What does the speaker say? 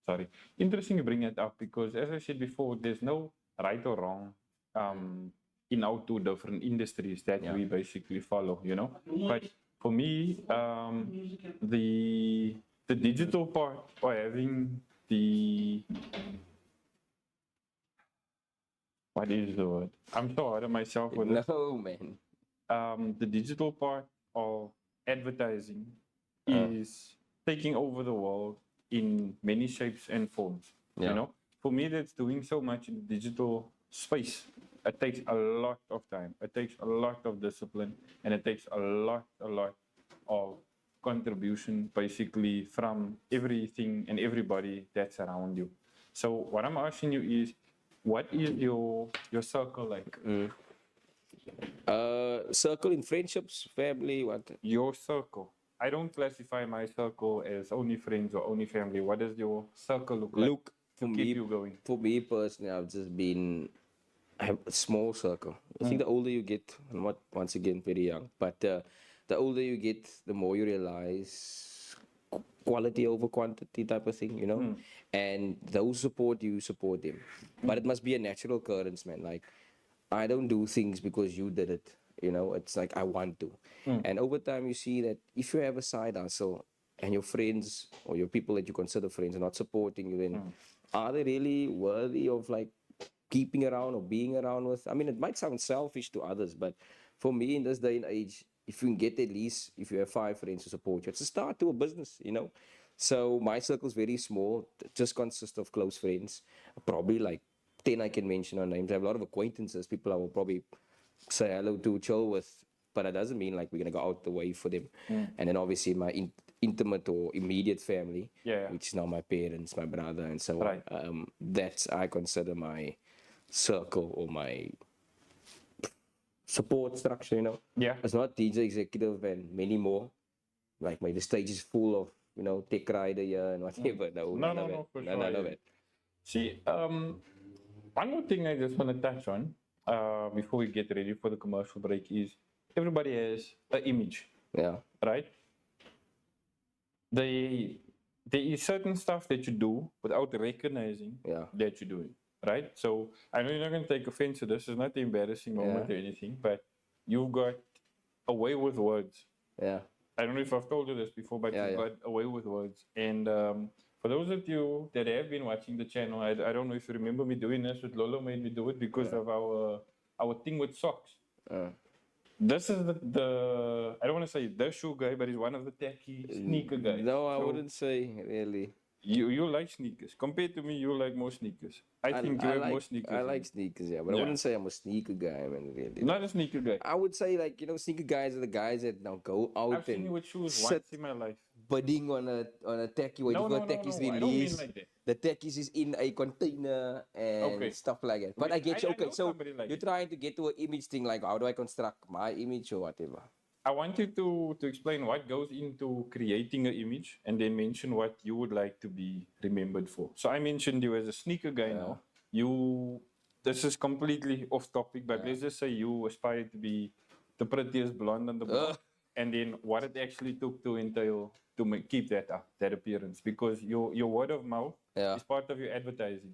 Sorry. Interesting you bring it up because, as I said before, there's no right or wrong in our two different industries that Yeah. we basically follow, you know. But for me, the digital part or having the what is the word? I'm so hard on myself with it. No, man. The digital part of advertising is taking over the world in many shapes and forms. Yeah. You know, for me, that's doing so much in the digital space. It takes a lot of time. It takes a lot of discipline, and it takes a lot of contribution, basically from everything and everybody that's around you. So, what I'm asking you is, what is your circle like? Circle in friendships, family, what? Your circle. I don't classify my circle as only friends or only family. What does your circle look like Look, to keep you going? for me personally, I've just been, I have a small circle. I think the older you get, I'm not once again very young, but the older you get, the more you realize quality over quantity type of thing, you know? And those support you, support them. But it must be a natural occurrence, man. Like, I don't do things because you did it. You know, it's like I want to. And over time, you see that if you have a side hustle and your friends or your people that you consider friends are not supporting you, then are they really worthy of like keeping around or being around with? I mean, it might sound selfish to others, but for me in this day and age, if you can get at least, if you have 5 friends to support you, it's a start to a business, you know? So my circle is very small, it just consists of close friends, probably like 10 I can mention on names. I have a lot of acquaintances, people I will probably say hello to, chill with, but that doesn't mean like we're going to go out the way for them. And then obviously my intimate or immediate family, Yeah. which is now my parents, my brother, and so Right. on. That's, I consider my circle or my support structure, you know. Yeah. It's not DJ executive and many more. Like the stage is full of, you know, tech rider here and whatever. No, No, none no, of no, it. for None sure. of Yeah. it. See, one more thing I just want to touch on before we get ready for the commercial break is everybody has an image, Yeah. right? There is certain stuff that you do without recognizing Yeah. that you're doing, right? So I know you're not going to take offense to this. It's not an embarrassing moment Yeah. or anything, but you've got a way with words. Yeah. I don't know if I've told you this before, but Yeah, you've yeah. got a way with words. And for those of you that have been watching the channel, I don't know if you remember me doing this, but Lolo made me do it because of our thing with socks. This is the I don't want to say the shoe guy, but he's one of the tacky sneaker guys. No, I So wouldn't say really. you like sneakers. Compared to me, you like more sneakers. I think you have more sneakers. I than like me. sneakers, yeah, but I Yeah. wouldn't say I'm a sneaker guy, man. Really, Not a sneaker guy. I would say like, you know, sneaker guys are the guys that now go out I've seen you and with shoes sit once in my life. bidding on a techie waiting No, for no, a no, techie's no. I don't mean release. like that. The techies is in a container and Okay. stuff like that. But I get you. I Okay, know so somebody like you're that. trying to get to an image thing, like how do I construct my image or whatever? I want you to explain what goes into creating an image and then mention what you would like to be remembered for. So I mentioned you as a sneaker guy now. This is completely off topic, but let's just say you aspire to be the prettiest blonde on the block. And then what it actually took to entail to keep that up, that appearance, because your word of mouth Yeah. is part of your advertising.